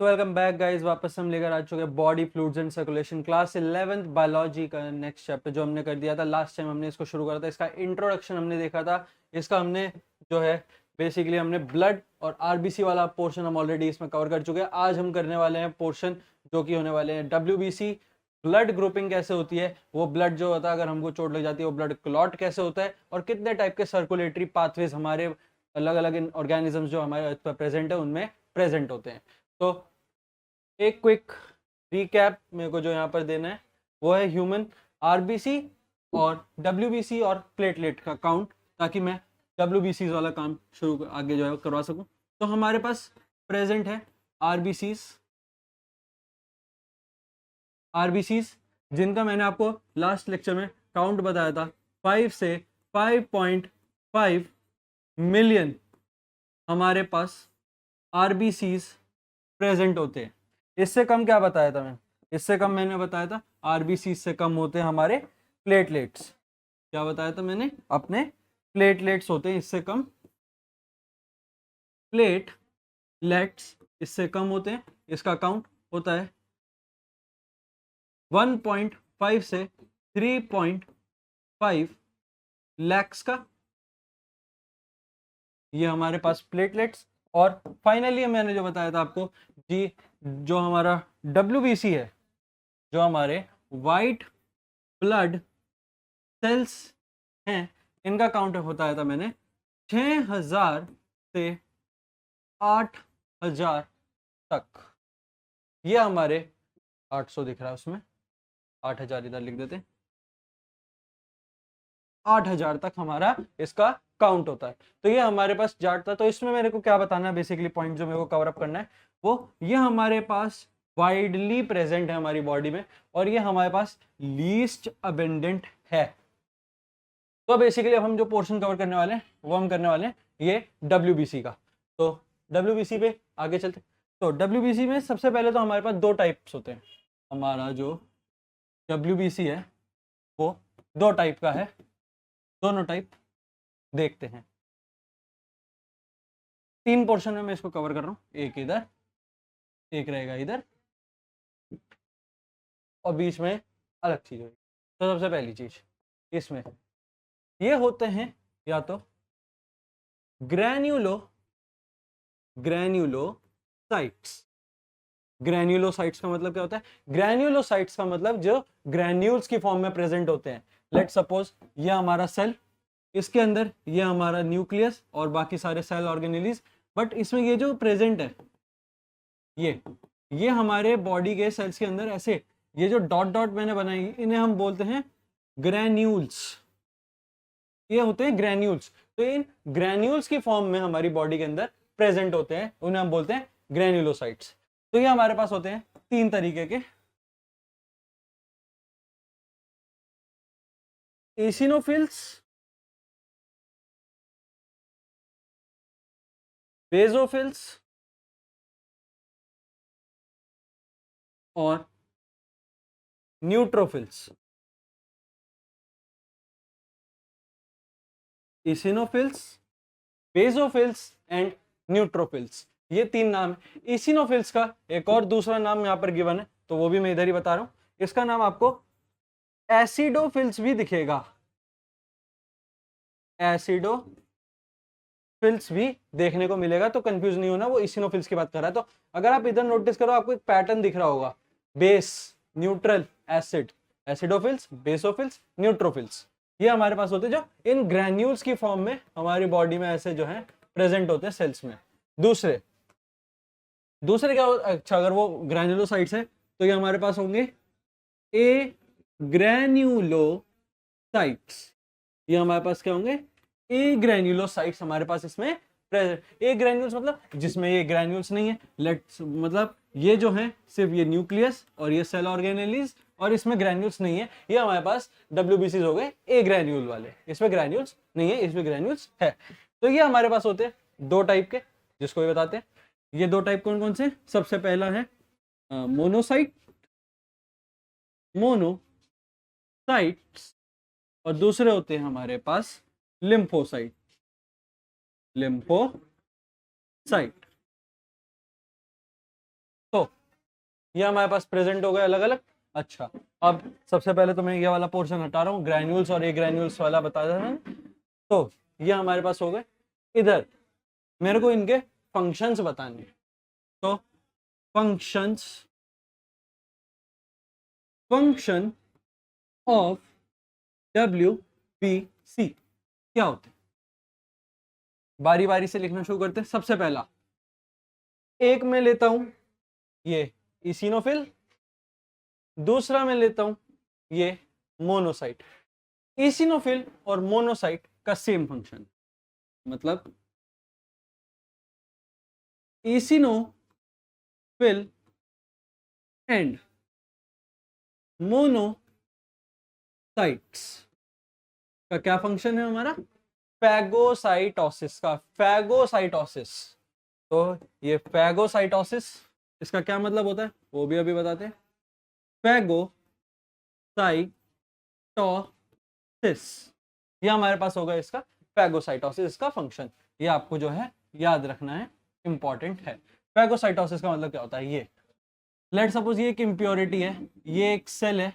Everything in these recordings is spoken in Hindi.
तो वेलकम बैक गाइस, वापस हम लेकर आ चुके हैं body fluids and circulation class 11th biology का नेक्स्ट चैप्टर जो हमने कर दिया था लास्ट टाइम। हमने इसको शुरू करा था, इसका इंट्रोडक्शन हमने देखा था। इसका हमने जो है बेसिकली हमने ब्लड और आरबीसी वाला पोर्शन हम ऑलरेडी इसमें कवर कर चुके हैं। आज हम करने वाले हैं पोर्शन जो कि होने वाले हैं डब्ल्यूबीसी, ब्लड ग्रुपिंग कैसे होती है, वो ब्लड जो होता है अगर हमको चोट लग जाती है वो ब्लड क्लॉट कैसे होता है, और कितने टाइप के सर्कुलेटरी पाथवेज हमारे अलग अलग ऑर्गेनिजम्स जो हमारे अर्थ पर प्रेजेंट है उनमें प्रेजेंट होते हैं। तो एक क्विक रिकैप मेरे को जो यहाँ पर देना है वो है ह्यूमन आरबीसी और डब्ल्यूबीसी और प्लेटलेट का काउंट, ताकि मैं डब्ल्यूबीसी वाला काम शुरू आगे जो है करवा सकूं। तो हमारे पास प्रेजेंट है आरबीसीज आरबीसीज जिनका मैंने आपको लास्ट लेक्चर में काउंट बताया था। 5 से 5.5 मिलियन हमारे पास आरबीसीज प्रेजेंट होते हैं। इससे कम क्या बताया था मैं? इससे कम मैंने बताया था आरबीसी से कम होते हैं हमारे प्लेटलेट्स। क्या बताया था मैंने? अपने प्लेटलेट्स होते हैं इससे कम, प्लेटलेट्स इससे कम होते हैं। इसका काउंट होता है 1.5 से 3.5 लैक्स का, ये हमारे पास प्लेटलेट्स। और फाइनली मैंने जो बताया था आपको जी, जो हमारा डब्ल्यूबीसी है, जो हमारे वाइट ब्लड सेल्स हैं, इनका काउंट होता है था मैंने 6000 से 8000 तक। ये हमारे 800 दिख रहा है उसमें, 8000 इधर लिख देते हैं। 8000 तक हमारा इसका काउंट होता है। तो ये हमारे पास जाट था। तो इसमें मेरे को क्या बताना है, बेसिकली पॉइंट जो मेरे को कवर अप करना है वो ये हमारे पास वाइडली प्रेजेंट है हमारी बॉडी में, और ये हमारे पास लीस्ट अबेंडेंट है। तो बेसिकली अब हम जो पोर्शन कवर करने वाले हैं वो हम करने वाले हैं ये डब्ल्यूबीसी का। तो डब्ल्यूबीसी पे आगे चलते। तो डब्ल्यूबीसी में सबसे पहले तो हमारे पास दो टाइप्स होते हैं। हमारा जो डब्ल्यूबीसी है वो दो टाइप का है। दोनों टाइप देखते हैं। तीन पोर्शन में मैं इसको कवर कर रहा हूँ, एक इधर, एक रहेगा इधर, और बीच में अलग चीज होगी। तो सबसे पहली चीज इसमें ये होते हैं या तो ग्रैन्युलोसाइट्स। ग्रैन्युलोसाइट्स का मतलब क्या होता है? ग्रैन्युलोसाइट्स का मतलब जो ग्रैन्यूल्स की फॉर्म में प्रेजेंट होते हैं। लेट सपोज ये हमारा सेल, इसके अंदर ये हमारा न्यूक्लियस और बाकी सारे सेल ऑर्गेनेलीज, बट इसमें ये जो प्रेजेंट है ये हमारे बॉडी के सेल्स के अंदर ऐसे ये जो डॉट डॉट मैंने बनाई इन्हें हम बोलते हैं ग्रैन्यूल्स। ये होते हैं ग्रैन्यूल्स। तो इन ग्रैन्यूल्स की फॉर्म में हमारी बॉडी के अंदर प्रेजेंट होते हैं, उन्हें हम बोलते हैं ग्रैन्युलोसाइट्स। तो ये हमारे पास होते हैं तीन तरीके के। एसिनोफिल्स, बेसोफिल्स और neutrophils. Eosinophils, basophils and neutrophils, ये तीन नाम है। एसिनोफिल्स का एक और दूसरा नाम यहां पर गिवन है, तो वो भी मैं इधर ही बता रहा हूं। इसका नाम आपको एसिडोफिल्स भी दिखेगा। एसिडोफिल्स भी देखने को मिलेगा, तो कंफ्यूज नहीं होना, वो इसिनोफिल्स की बात कर रहा है। तो अगर आप इधर नोटिस करो, आपको एक पैटर्न दिख रहा होगा, base, neutral, acid, acidophils, basophils, neutrophils. ये हमारे पास होते हैं जो इन ग्रैन्यूल्स की फॉर्म में हमारी बॉडी में ऐसे जो है प्रेजेंट होते हैं सेल्स में। दूसरे दूसरे क्या अच्छा, अगर वो ग्रैन्युलोसाइट्स है तो ये हमारे पास होंगे ए ग्रैन्युलोसाइट्स। ये हमारे पास क्या होंगे? ए ग्रैन्युलोसाइट्स हमारे पास इसमें प्रेजेंट। ए ग्रैन्यूल्स मतलब जिसमें ये ग्रैन्यूल्स नहीं है, लेट्स मतलब ये जो है सिर्फ ये न्यूक्लियस और ये सेल ऑर्गेनेलीज, और इसमें ग्रैन्यूल्स नहीं है। ये हमारे पास डब्ल्यूबीसी हो गए ए ग्रैन्यूल वाले। इसमें ग्रैन्यूल्स नहीं है, इसमें ग्रैन्यूल्स है। तो ये हमारे पास होते हैं दो टाइप के, जिसको ये बताते हैं। ये दो टाइप कौन कौन से? सबसे पहला है मोनोसाइट, मोनोसाइट्स, और दूसरे होते हैं हमारे पास लिम्फोसाइट, लिम्फोसाइट। ये हमारे पास प्रेजेंट हो गए अलग अलग। अच्छा, अब सबसे पहले तो मैं ये वाला पोर्शन हटा रहा हूँ, ग्रैन्यूल्स और ए ग्रैन्यूल्स वाला बता रहा था। तो ये हमारे पास हो गए। इधर मेरे को इनके फंक्शंस बताने, तो फंक्शंस, फंक्शन ऑफ WBC क्या होते हैं, बारी बारी से लिखना शुरू करते हैं। सबसे पहला एक में लेता हूं ये इसिनोफिल, दूसरा में लेता हूं ये मोनोसाइट। इसिनोफिल और मोनोसाइट का सेम फंक्शन, मतलब इसिनोफिल एंड मोनोसाइट्स का क्या फंक्शन है हमारा, फैगोसाइटोसिस का, फैगोसाइटोसिस। तो ये फैगोसाइटोसिस, इसका क्या मतलब होता है वो भी अभी बताते हैं। फैगोसाइटोसिस, ये हमारे पास होगा इसका फैगोसाइटोसिस का फंक्शन। ये आपको जो है याद रखना है, इंपॉर्टेंट है। फैगोसाइटोसिस का मतलब क्या होता है, ये लेट सपोज ये एक इम्प्योरिटी है, ये एक सेल है।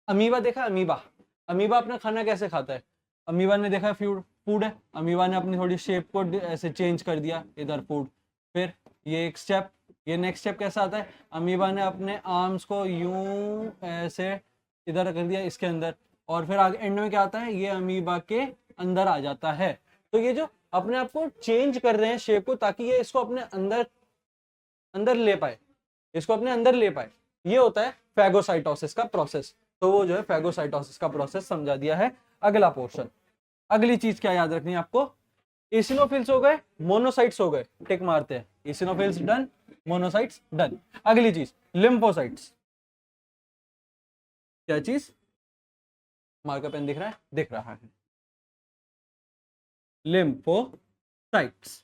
अमीबा देखा, अमीबा, अमीबा अपना खाना कैसे खाता है, अमीबा ने देखा फूड, फूड है, अमीबा ने अपनी थोड़ी शेप को ऐसे चेंज कर दिया, इधर फूड। फिर ये एक स्टेप, ये नेक्स्ट स्टेप कैसा आता है, अमीबा ने अपने आर्म्स को यूं ऐसे इधर कर दिया इसके अंदर, और फिर आगे एंड में क्या आता है, ये अमीबा के अंदर आ जाता है। तो ये जो अपने आप को चेंज कर रहे हैं शेप को, ताकि ये इसको अपने अंदर अंदर ले पाए, इसको अपने अंदर ले पाए, ये होता है फैगोसाइटोसिस का प्रोसेस। तो वो जो है फैगोसाइटोसिस का प्रोसेस समझा दिया है। अगला पोर्शन, अगली चीज क्या याद रखनी है आपको, इसिनोफिल्स हो गए, मोनोसाइट्स हो गए, टिक मारते हैं, इसिनोफिल्स डन, मोनोसाइट्स डन। अगली चीज लिम्फोसाइट्स, क्या चीज, मार्कर पेन दिख रहा है, दिख रहा है, लिम्फोसाइट्स।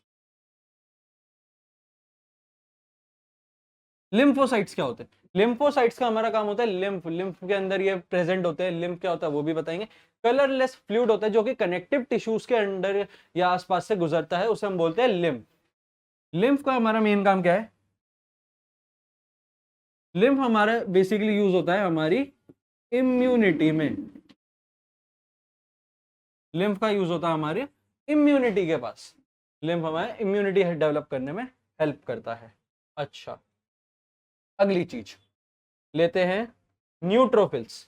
लिम्फोसाइट्स क्या होते हैं, लिम्फोसाइट्स का हमारा काम होता है लिम्फ, लिम्फ के अंदर ये प्रेजेंट होते हैं। लिम्फ क्या होता है वो भी बताएंगे। कलरलेस फ्लूइड होता है जो कि कनेक्टिव टिश्यूज के अंदर या आसपास से गुजरता है, उसे हम बोलते हैं लिम्फ। लिम्फ का हमारा मेन काम क्या है, लिम्फ हमारा बेसिकली यूज होता है हमारी इम्यूनिटी में, लिम्फ का यूज होता है हमारी इम्यूनिटी के पास, लिम्फ हमारे इम्यूनिटी डेवलप करने में हेल्प करता है। अच्छा, अगली चीज लेते हैं न्यूट्रोफिल्स।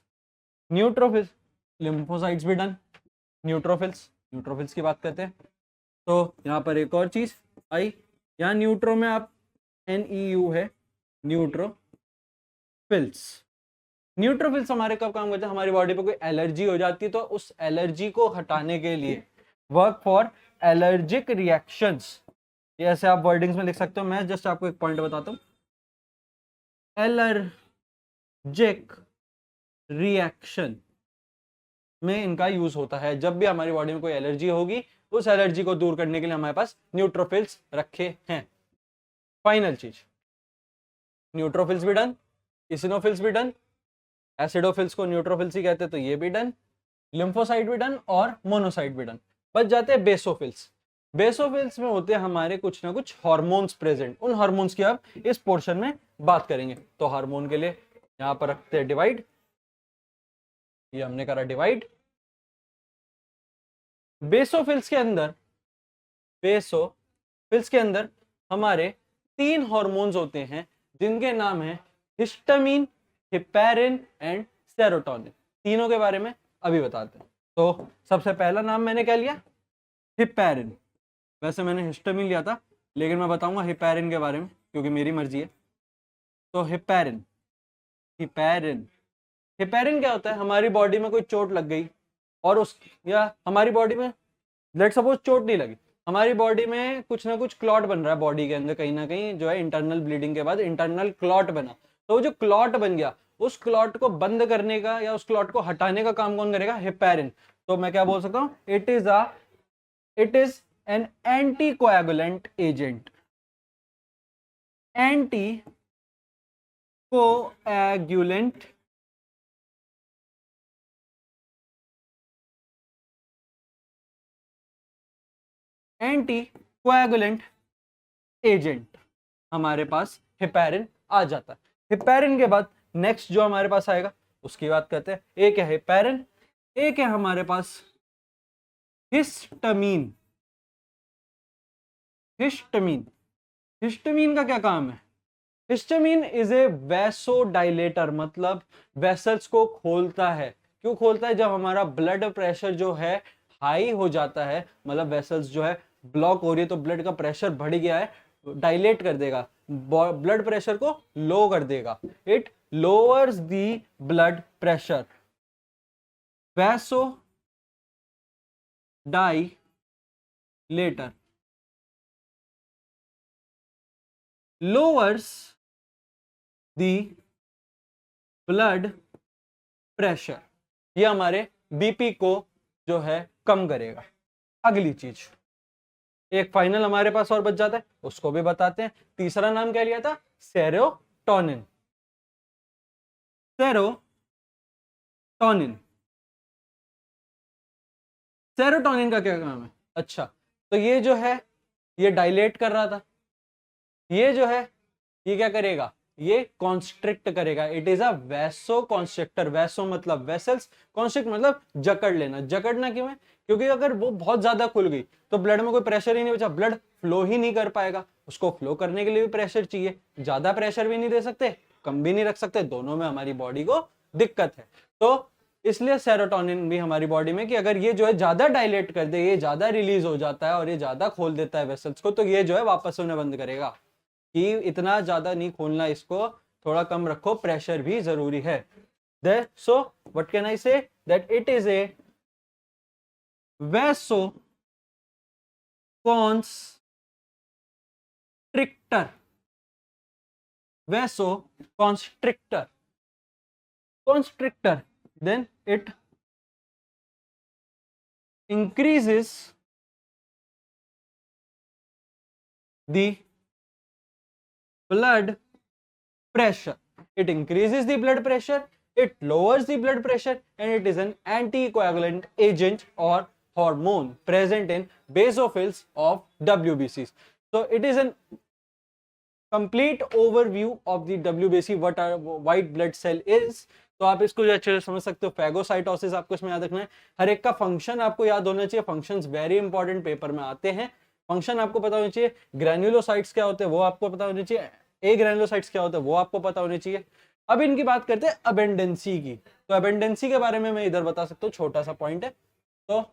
न्यूट्रोफिल्स, लिम्फोसाइट्स भी डन, न्यूट्रोफिल्स, न्यूट्रोफिल्स की बात करते हैं। तो यहाँ पर एक और चीज आई, यहाँ न्यूट्रो में आप NEU है, न्यूट्रोफिल्स। न्यूट्रोफिल्स हमारे कब काम करते हैं, हमारी बॉडी पे कोई एलर्जी हो जाती है तो उस एलर्जी को हटाने के लिए, वर्क फॉर एलर्जिक रिएक्शंस, ये ऐसे आप वर्डिंग्स में लिख सकते हो। मैं जस्ट आपको एक पॉइंट बताता हूँ, एलर्जिक रिएक्शन में इनका यूज होता है। जब भी हमारी बॉडी में कोई एलर्जी होगी, उस एलर्जी को दूर करने के लिए हमारे पास न्यूट्रोफिल्स रखे हैं। फाइनल चीज, न्यूट्रोफिल्स भी डन, इसिनोफिल्स भी डन, एसिडोफिल्स को न्यूट्रोफिल्स ही कहते हैं तो ये भी डन, लिम्फोसाइट भी डन और मोनोसाइट भी डन। बच जाते हैं बेसोफिल्स। बेसोफिल्स में होते हैं हमारे कुछ ना कुछ हार्मोन्स प्रेजेंट, उन हार्मोन्स की आप इस पोर्शन में बात करेंगे। तो हार्मोन के लिए यहां पर रखते हैं डिवाइड, ये हमने करा डिवाइड। बेसोफिल्स के अंदर, बेसोफिल्स के अंदर हमारे 3 हार्मोन्स होते हैं जिनके नाम है हिस्टामिन, हिपैरिन एंड सेरोटोनिन। तीनों के बारे में अभी बताते हैं। तो सबसे पहला नाम मैंने क्या लिया, हिपैरिन। वैसे मैंने हिस्टामिन लिया था, लेकिन मैं बताऊंगा हिपैरिन के बारे में क्योंकि मेरी मर्जी है। तो हिपैरिन, हिपैरिन, हिपैरिन क्या होता है, हमारी बॉडी में कोई चोट लग गई और उस, या हमारी बॉडी में लेट सपोज चोट नहीं लगी, हमारी बॉडी में कुछ ना कुछ क्लॉट बन रहा है, बॉडी के अंदर कहीं ना कहीं जो है इंटरनल ब्लीडिंग के बाद इंटरनल क्लॉट बना। तो वो जो क्लॉट बन गया, उस क्लॉट को बंद करने का या उस क्लॉट को हटाने का काम कौन करेगा, हिपैरिन। तो मैं क्या बोल सकता हूँ, it is an anti coagulant agent, anti coagulant anti coagulant agent हमारे पास हिपैरिन आ जाता है। हेपेरिन के बाद नेक्स्ट जो हमारे पास आएगा उसकी बात करते हैं। एक है हेपेरिन, एक है हमारे पास हिस्टामीन। हिस्टामीन, हिस्टामीन का क्या काम है? हिस्टामीन इज ए वैसोडाइलेटर, मतलब वेसल्स को खोलता है। क्यों खोलता है? जब हमारा ब्लड प्रेशर जो है हाई हो जाता है, मतलब वेसल्स जो है ब्लॉक हो रही है, तो ब्लड का प्रेशर बढ़ गया है, डायलेट कर देगा, ब्लड प्रेशर को लो कर देगा। It lowers the blood pressure. Vaso dilator lowers the blood pressure, ये हमारे बीपी को जो है कम करेगा। अगली चीज, एक फाइनल हमारे पास और बच जाता है, उसको भी बताते हैं। तीसरा नाम क्या लिया था? सेरोटोनिन। सेरोटोनिन, सेरोटोनिन का क्या काम है? अच्छा, तो ये जो है ये डायलेट कर रहा था, ये जो है ये क्या करेगा? ये कॉन्स्ट्रिक्ट करेगा। It is a vasoconstrictor. Vaso मतलब वेसल्स, कॉन्स्ट्रिक्ट मतलब जकड़ लेना। जकड़ना क्यों है? क्योंकि अगर वो बहुत ज्यादा खुल गई तो ब्लड में कोई प्रेशर ही नहीं बचा, ब्लड फ्लो ही नहीं कर पाएगा। उसको फ्लो करने के लिए भी प्रेशर चाहिए, ज्यादा प्रेशर भी नहीं दे सकते, कम भी नहीं रख सकते, दोनों में हमारी बॉडी को दिक्कत है। तो इसलिए सेरोटोनिन भी हमारी बॉडी में कि अगर ये जो है ज्यादा डायलेट कर दे, ये ज्यादा रिलीज हो जाता है और ये ज्यादा खोल देता है वेसल्स को, तो ये जो है वापस होने बंद करेगा कि इतना ज्यादा नहीं खोलना, इसको थोड़ा कम रखो, प्रेशर भी जरूरी है। सो व्हाट कैन आई से? That it is a vaso constrictor. Vaso constrictor, constrictor, then it increases the blood pressure. It increases the blood pressure, it lowers the blood pressure, and it is an anticoagulant agent or hormone present in basophils of WBCs. So it is an complete overview of the WBC, what our white blood cell is. तो आप इसको अच्छे से समझ सकते हो। फैगोसाइटोसिस आपको इसमें याद रखना है, हर एक का फंक्शन आपको याद होना चाहिए। फंक्शंस वेरी इंपॉर्टेंट, पेपर में आते हैं। फंक्शन आपको पता होना चाहिए। ग्रैन्युलोसाइट्स क्या होते हैं वो आपको पता होना चाहिए। ए ग्रैन्युलोसाइट्स क्या होते हैं वो आपको पता होने चाहिए। अब इनकी बात करते हैं अबेंडेंसी की। तो अबेंडेंसी के बारे में मैं इधर बता सकता हूँ, छोटा सा पॉइंट है। तो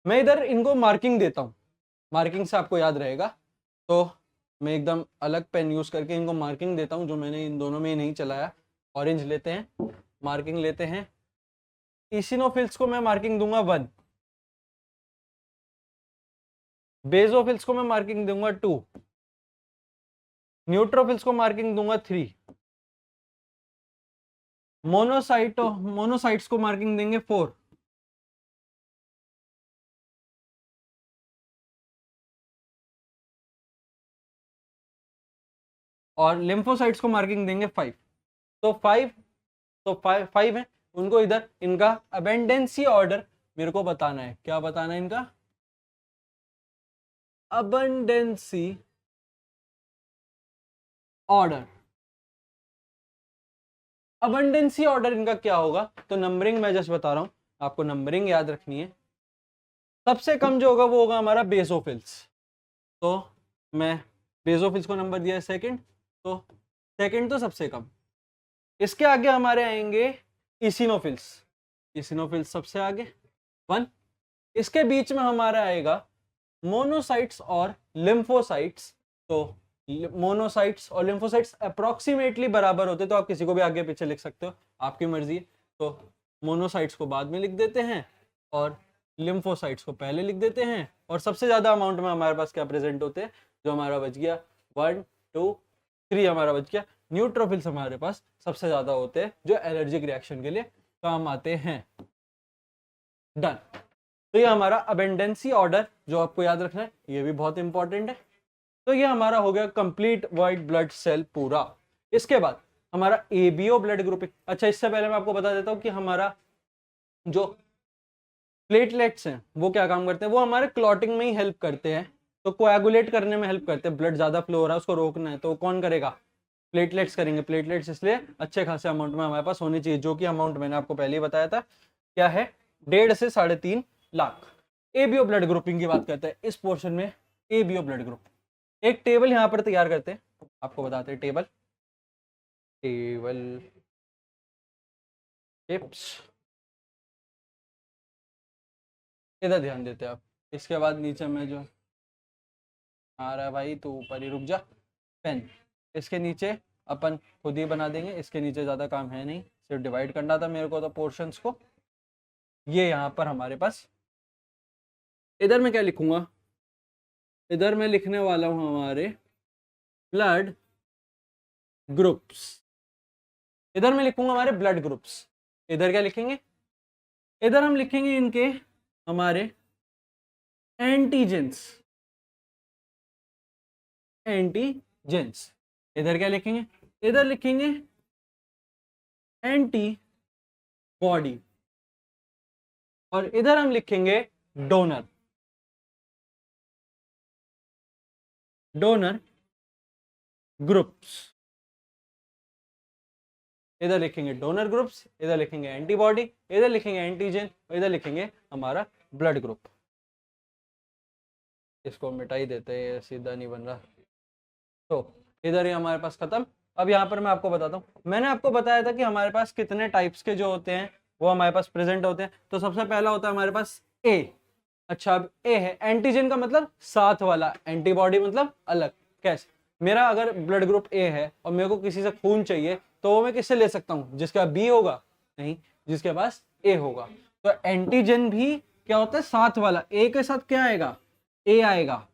मैं इधर इनको मार्किंग देता हूँ, मार्किंग से आपको याद रहेगा। तो मैं एकदम अलग पेन यूज करके इनको मार्किंग देता हूँ, जो मैंने इन दोनों में नहीं चलाया। ऑरेंज लेते हैं, मार्किंग लेते हैं। इसिनोफिल्स को मैं मार्किंग दूंगा 1, बेजोफिल्स को मैं मार्किंग दूंगा 2, न्यूट्रोफिल्स को मार्किंग दूंगा 3, मोनोसाइट्स को मार्किंग देंगे 4, और लिम्फोसाइट्स को मार्किंग देंगे 5। तो 5 है। उनको इधर इनका अबेंडेंसी ऑर्डर मेरे को बताना है। क्या बताना है इनका? अबेंडेंसी ऑर्डर। अबंडेंसी ऑर्डर इनका क्या होगा? तो नंबरिंग मैं जस्ट बता रहा हूं आपको, नंबरिंग याद रखनी है। सबसे कम जो होगा वो होगा हमारा बेसोफिल्स। तो मैं बेसोफिल्स को नंबर दिया है सेकंड, तो सेकंड तो सबसे कम। इसके आगे हमारे आएंगे इसिनोफिल्स। इसिनोफिल्स सबसे आगे 1। इसके बीच में हमारा आएगा मोनोसाइट्स और लिम्फोसाइट्स। तो मोनोसाइट्स और लिम्फोसाइट्स अप्रोक्सीमेटली बराबर होते, तो आप किसी को भी आगे पीछे लिख सकते हो, आपकी मर्जी है। तो मोनोसाइट्स को बाद में लिख देते हैं और लिम्फोसाइट्स को पहले लिख देते हैं। और सबसे ज्यादा अमाउंट में हमारे पास क्या प्रेजेंट होते हैं? जो हमारा बच गया 1 2 3 हमारा बच गया। न्यूट्रोफिल्स हमारे पास सबसे ज्यादा होते हैं, जो एलर्जिक रिएक्शन के लिए काम आते हैं। डन। तो ये हमारा अबेंडेंसी ऑर्डर जो आपको याद रखना है, ये भी बहुत इंपॉर्टेंट है। तो ये हमारा हो गया कंप्लीट व्हाइट ब्लड सेल पूरा। इसके बाद हमारा एबीओ ब्लड ग्रुपिंग। अच्छा, इससे पहले मैं आपको बता देता हूँ कि हमारा जो प्लेटलेट्स हैं वो क्या काम करते हैं। वो हमारे क्लॉटिंग में ही हेल्प करते हैं, तो कोएगुलेट करने में हेल्प करते हैं। ब्लड ज्यादा फ्लो हो रहा है, उसको रोकना है, तो कौन करेगा? प्लेटलेट्स करेंगे। प्लेटलेट्स इसलिए अच्छे खासे अमाउंट में हमारे पास होनी चाहिए, जो कि अमाउंट मैंने आपको पहले ही बताया था क्या है, 1.5 से 3.5 लाख। एबीओ ब्लड ग्रुपिंग की बात करते हैं इस पोर्शन में। एबीओ ब्लड ग्रुप, एक टेबल यहां पर तैयार करते हैं, आपको बताते हैं टेबल टिप्स, इधर ध्यान देते हैं आप। इसके बाद नीचे में जो आ रहा है भाई, तो ऊपर ही रुक जा, पेन, इसके नीचे अपन खुद ही बना देंगे, इसके नीचे ज़्यादा काम है नहीं, सिर्फ डिवाइड करना था मेरे को तो पोर्शंस को। ये यहाँ पर हमारे पास, इधर मैं क्या लिखूंगा, इधर मैं लिखने वाला हूँ हमारे ब्लड ग्रुप्स, इधर मैं लिखूंगा हमारे ब्लड ग्रुप्स। इधर क्या लिखेंगे, इधर हम लिखेंगे इनके हमारे एंटीजेंस, एंटीजेंस। इधर क्या लिखेंगे, इधर लिखेंगे एंटी बॉडी, और इधर हम लिखेंगे डोनर, डोनर ग्रुप्स। इधर लिखेंगे डोनर ग्रुप्स, इधर लिखेंगे एंटीबॉडी, इधर लिखेंगे एंटीजन, इधर लिखेंगे हमारा ब्लड ग्रुप। इसको मिटा ही देते हैं, सीधा नहीं बन रहा। तो इधर ही हमारे पास खत्म। अब यहाँ पर मैं आपको बताता हूँ, मैंने आपको बताया था कि हमारे पास कितने टाइप्स के जो होते हैं वो हमारे पास प्रेजेंट होते हैं। तो सबसे पहला होता है हमारे पास ए। अच्छा, अब ए है एंटीजन का मतलब साथ वाला, एंटीबॉडी मतलब अलग। कैसे, मेरा अगर ब्लड ग्रुप ए है और मेरे को किसी से खून चाहिए, तो वो मैं किससे ले सकता हूँ, जिसके पास बी होगा, नहीं, जिसके पास ए होगा। तो एंटीजन भी क्या होता है, साथ वाला। ए के साथ क्या आएगा, ए आएगा,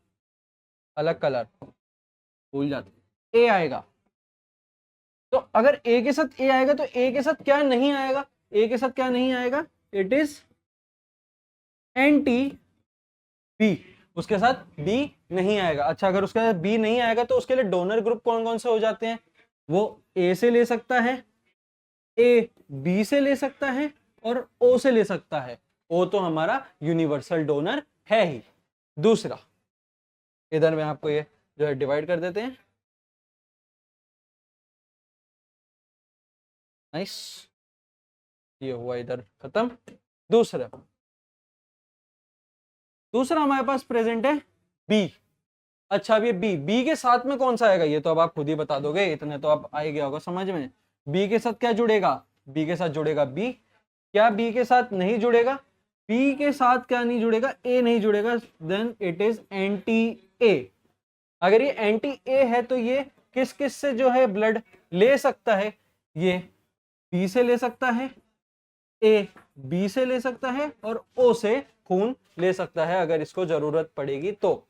अलग कलर भूल जाते, ए आएगा। तो अगर ए के साथ ए आएगा, तो ए के साथ क्या नहीं आएगा, ए के साथ क्या नहीं आएगा, इट इज एंटी बी, उसके साथ बी नहीं आएगा। अच्छा, अगर उसके साथ बी नहीं आएगा, तो उसके लिए डोनर ग्रुप कौन कौन से हो जाते हैं, वो ए से ले सकता है, ए बी से ले सकता है, और ओ से ले सकता है। ओ तो हमारा यूनिवर्सल डोनर है ही। दूसरा, इधर में आपको ये जो है डिवाइड कर देते हैं, नाइस, ये हुआ इधर खत्म। दूसरा, दूसरा हमारे पास प्रेजेंट है बी। अच्छा, अब ये बी, बी के साथ में कौन सा आएगा, ये तो अब आप खुद ही बता दोगे, इतने तो आप आ ही गया होगा समझ में। बी के साथ क्या जुड़ेगा, बी के साथ जुड़ेगा बी। क्या बी के साथ नहीं जुड़ेगा, बी के साथ क्या नहीं जुड़ेगा, ए नहीं जुड़ेगा, then it is anti A. अगर ये एंटी ए है, तो ये किस किस से जो है ब्लड ले सकता है, ये बी से ले सकता है, ए बी से ले सकता है, और ओ से खून ले सकता है अगर इसको जरूरत पड़ेगी तो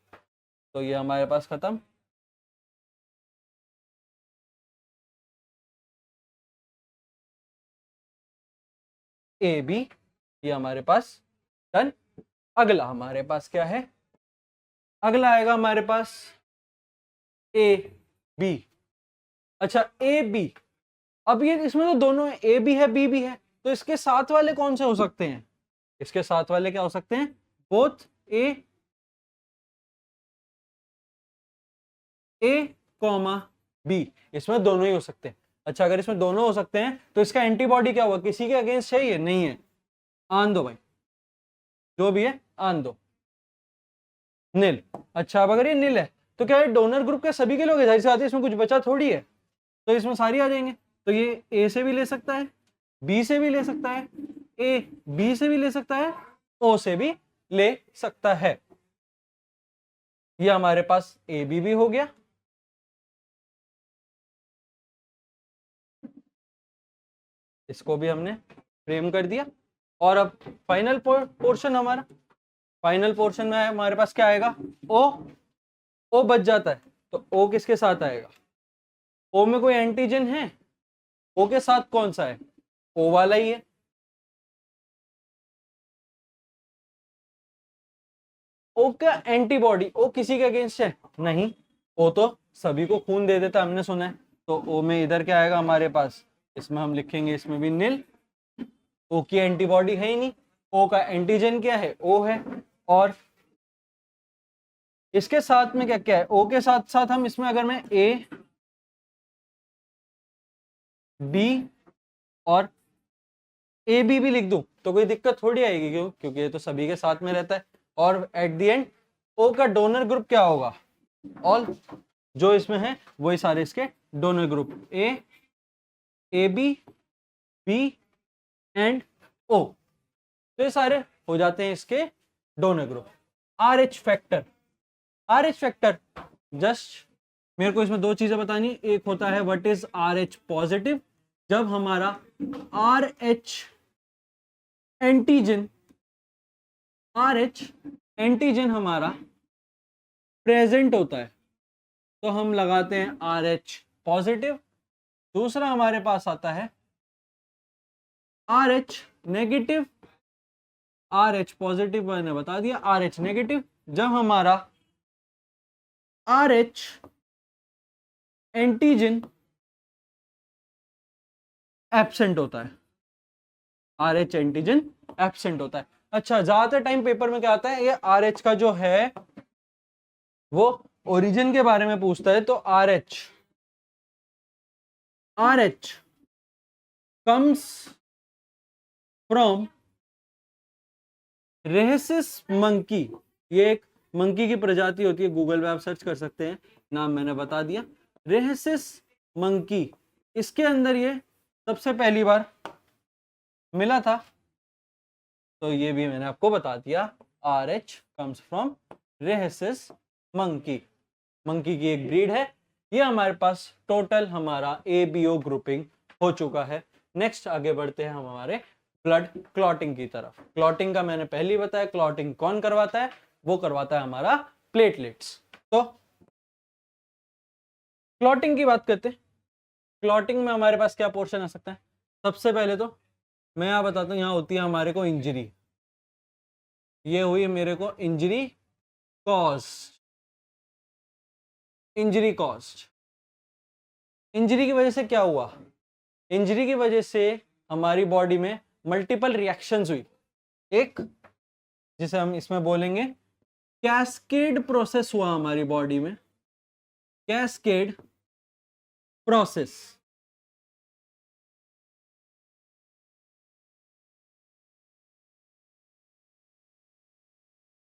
ये हमारे पास खत्म। ए बी, ये हमारे पास डन। अगला हमारे पास क्या है, अगला आएगा हमारे पास ए बी। अच्छा, ए बी, अब ये इसमें तो दोनों है, ए भी है बी भी है, तो इसके साथ वाले कौन से हो सकते हैं, इसके साथ वाले क्या हो सकते हैं, बोथ ए कॉमा बी, इसमें दोनों ही हो सकते हैं। अच्छा, अगर इसमें दोनों हो सकते हैं, तो इसका एंटीबॉडी क्या हुआ, किसी के अगेंस्ट है ये, नहीं है, आन दो भाई, जो भी है आन दो, नील। अच्छा, अब अगर ये नील है, तो क्या है, डोनर ग्रुप के सभी के लोग जाहिर सी बात है, इसमें कुछ बचा थोड़ी है, तो इसमें सारी आ जाएंगे। तो ये ए से भी ले सकता है, बी से भी ले सकता है, ए बी से भी ले सकता है, ओ से भी ले सकता है। ये हमारे पास ए बी भी हो गया। इसको भी हमने फ्रेम कर दिया। और अब फाइनल पोर्शन, हमारा फाइनल पोर्शन में हमारे पास क्या आएगा, ओ, ओ बच जाता है, तो ओ किसके साथ आएगा, ओ में कोई एंटीजन है, ओ के साथ कौन सा है, ओ वाला ही है। ओ का एंटीबॉडी, ओ किसी के अगेंस्ट है, नहीं, ओ तो सभी को खून दे देता, हमने सुना है। तो ओ में इधर क्या आएगा हमारे पास, इसमें हम लिखेंगे, इसमें भी नील, ओ की एंटीबॉडी है ही नहीं, ओ का एंटीजन क्या है, ओ है। और इसके साथ में क्या क्या है, ओ के साथ साथ हम इसमें, अगर मैं ए बी और ए बी भी लिख दूं तो कोई दिक्कत थोड़ी आएगी, क्यों? क्योंकि ये तो सभी के साथ में रहता है। और एट द एंड ओ का डोनर ग्रुप क्या होगा? ऑल। जो इसमें है वही सारे इसके donor group, A B and O. तो ये सारे हो जाते हैं इसके donor group. R H factor, R H factor just मेरे को इसमें दो चीजें बतानी। एक होता है what is R H positive, जब हमारा R H antigen, R H antigen हमारा प्रेजेंट होता है तो हम लगाते हैं आर एच पॉजिटिव। दूसरा हमारे पास आता है R H negative. Are H positive मैंने बता दिया, आर एच नेगेटिव जब हमारा आर एच एंटीजन एब्सेंट होता है, आर एच एंटीजन एब्सेंट होता है। अच्छा, ज्यादातर टाइम पेपर में क्या आता है, ये आर एच का जो है वो ओरिजिन के बारे में पूछता है। तो R H comes from rhesus monkey. ये एक मंकी की प्रजाति होती है, गूगल पे आप सर्च कर सकते हैं, नाम मैंने बता दिया, रेहेसिस मंकी। इसके अंदर ये सबसे पहली बार मिला था, तो ये भी मैंने आपको बता दिया। R H comes from rhesus monkey, monkey की एक ब्रीड है। ये हमारे पास टोटल हमारा ABO ग्रुपिंग हो चुका है। नेक्स्ट आगे बढ़ते हैं हम हमारे ब्लड क्लॉटिंग की तरफ। क्लॉटिंग का मैंने पहले ही बताया, क्लॉटिंग कौन करवाता है? वो करवाता है हमारा प्लेटलेट्स। तो क्लॉटिंग की बात करते हैं। क्लॉटिंग में हमारे पास क्या पोर्शन आ सकता है? सबसे पहले तो मैं यहाँ बताता हूँ, यहाँ होती है हमारे को इंजरी। ये हुई मेरे को injury cost, injury cost. Injury की वजह से क्या हुआ? इंजरी की वजह से हमारी बॉडी में मल्टीपल रिएक्शंस हुई। एक जिसे हम इसमें बोलेंगे कैस्केड प्रोसेस हुआ हमारी बॉडी में, cascade process.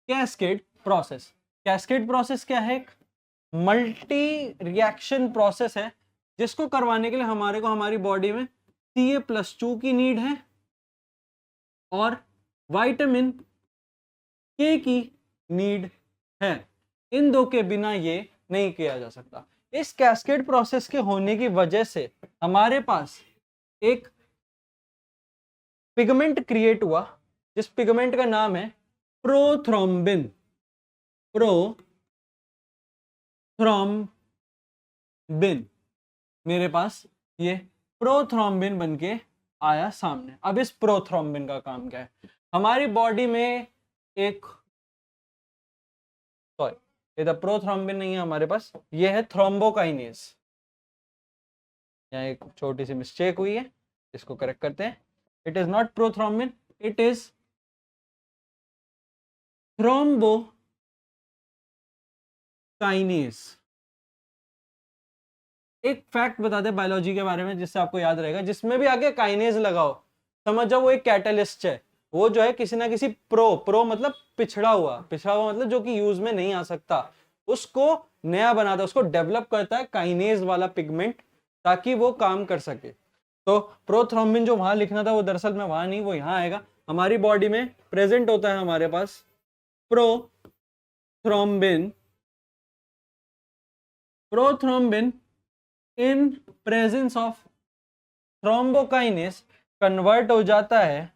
Cascade process, cascade process क्या है? एक मल्टी रिएक्शन प्रोसेस है जिसको करवाने के लिए हमारे को हमारी बॉडी में Ca+2 की नीड है और विटामिन के की नीड है। इन दो के बिना ये नहीं किया जा सकता। इस कैस्केड प्रोसेस के होने की वजह से हमारे पास एक पिगमेंट क्रिएट हुआ, जिस पिगमेंट का नाम है प्रोथ्रोम्बिन। प्रोथ्रोम्बिन, मेरे पास ये प्रोथ्रोम्बिन बनके आया सामने। अब इस प्रोथ्रोम्बिन का काम क्या है? हमारी बॉडी में एक, सॉरी ये तो प्रोथ्रोम्बिन नहीं है हमारे पास, ये है थ्रोम्बोकाइनेज। यहाँ एक छोटी सी मिस्टेक हुई है, इसको करेक्ट करते हैं। It is not prothrombin, it is thrombokinase. एक फैक्ट बता दे बायोलॉजी के बारे में जिससे आपको याद रहेगा, जिसमें भी आगे काइनेज लगाओ समझ जाओ वो एक कैटलिस्ट है। वो जो है किसी ना किसी प्रो मतलब पिछड़ा हुआ मतलब जो कि यूज में नहीं आ सकता, उसको नया बनाता है, उसको डेवलप करता है काइनेज वाला पिगमेंट, ताकि वो काम कर सके। तो प्रोथ्रोम्बिन जो वहां लिखना था वो दरअसल में वहां नहीं, वो यहाँ आएगा। हमारी बॉडी में प्रेजेंट होता है हमारे पास prothrombin in presence of thrombokinase convert हो जाता है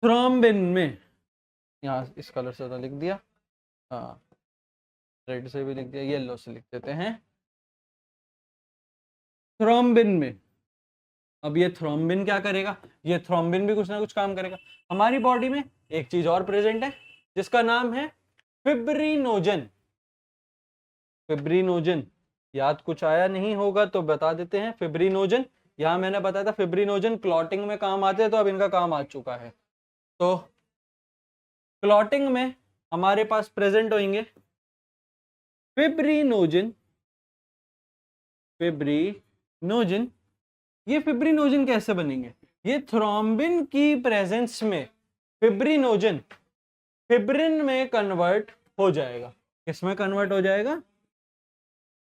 थ्रोम्बिन में। यहाँ इस कलर से तो लिख दिया, हाँ रेड से भी लिख दिया, येलो से लिख देते हैं थ्रोम्बिन में। अब ये थ्रोम्बिन क्या करेगा? ये थ्रोम्बिन भी कुछ ना कुछ काम करेगा। हमारी बॉडी में एक चीज और प्रेजेंट है जिसका नाम है फिब्रिनोजन। फिब्रिनोजन याद कुछ आया नहीं होगा तो बता देते हैं। फिब्रिनोजन, यहां मैंने बताया था फिब्रिनोजन क्लॉटिंग में काम आते हैं, तो अब इनका काम आ चुका है। तो क्लॉटिंग में हमारे पास प्रेजेंट होंगे फिब्रिनोजन ये फिब्रिनोजन कैसे बनेंगे? ये थ्रोम्बिन की प्रेजेंस में फिब्रिनोजन फिब्रिन में कन्वर्ट हो जाएगा। किसमें कन्वर्ट हो जाएगा?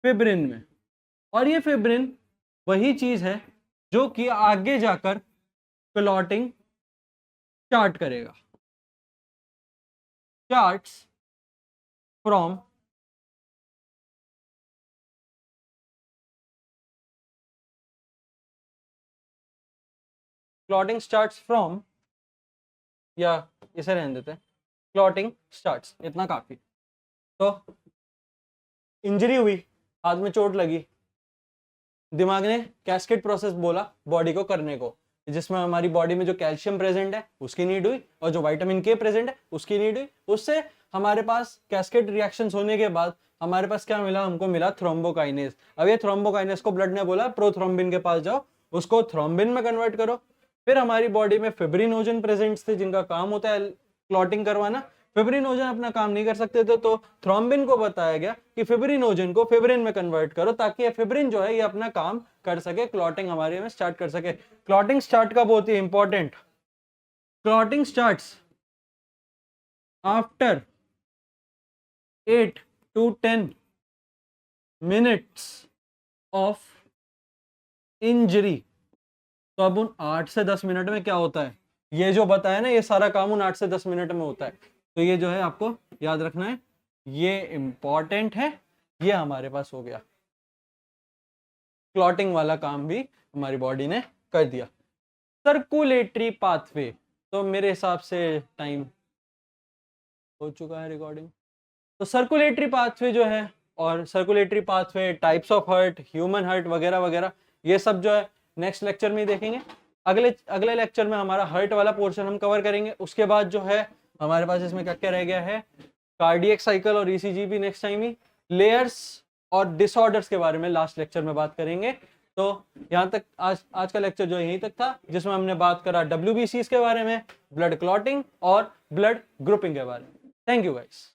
फिब्रिन में। और ये फिब्रिन वही चीज है जो कि आगे जाकर क्लॉटिंग स्टार्ट करेगा। Starts from clotting starts from, या इसे रहने देते हैं, क्लॉटिंग स्टार्ट्स, इतना काफी। तो इंजरी हुई, हाथ में चोट लगी, दिमाग ने कैस्केड प्रोसेस बोला बॉडी को करने को, जिसमें हमारी बॉडी में जो कैल्शियम प्रेजेंट है उसकी नीड हुई और जो विटामिन के प्रेजेंट है उसकी नीड हुई। उससे हमारे पास कैस्केड रिएक्शंस होने के बाद हमारे पास क्या मिला? हमको मिला थ्रोम्बोकाइनेज। अब ये थ्रोम्बोकाइनेज को ब्लड ने बोला प्रोथ्रोम्बिन के पास जाओ, उसको थ्रोम्बिन में कन्वर्ट करो। फिर हमारी बॉडी में फिब्रिनोजन प्रेजेंट्स थे जिनका काम होता है क्लॉटिंग करवाना। फिब्रिनोजन अपना काम नहीं कर सकते थे तो थ्रोम्बिन को बताया गया कि फिब्रिनोजन को फिब्रिन में कन्वर्ट करो ताकि ये फिब्रिन जो है ये अपना काम कर सके, क्लॉटिंग हमारे में स्टार्ट कर सके। क्लॉटिंग स्टार्ट कब होती है? Important, clotting starts after 8 to 10 minutes of injury. तो अब उन 8 से 10 मिनट में क्या होता है? ये जो बताया ना, ये सारा काम उन 8 से 10 मिनट में होता है। तो ये जो है आपको याद रखना है, ये इंपॉर्टेंट है। ये हमारे पास हो गया, क्लॉटिंग वाला काम भी हमारी बॉडी ने कर दिया। सर्कुलेटरी पाथवे, तो मेरे हिसाब से टाइम हो चुका है रिकॉर्डिंग। तो सर्कुलेटरी पाथवे जो है, और circulatory pathway, types of heart, human heart वगैरह वगैरह, ये सब जो है नेक्स्ट लेक्चर में ही देखेंगे। अगले लेक्चर में हमारा हार्ट वाला पोर्शन हम कवर करेंगे। उसके बाद जो है हमारे पास इसमें क्या क्या रह गया है, कार्डियक साइकिल और ईसीजी भी नेक्स्ट टाइम ही, लेयर्स और डिसऑर्डर्स के बारे में लास्ट लेक्चर में बात करेंगे। तो यहाँ तक आज का लेक्चर जो यहीं तक था, जिसमें हमने बात करा WBCs के बारे में, ब्लड क्लॉटिंग और ब्लड ग्रुपिंग के बारे में। Thank you guys.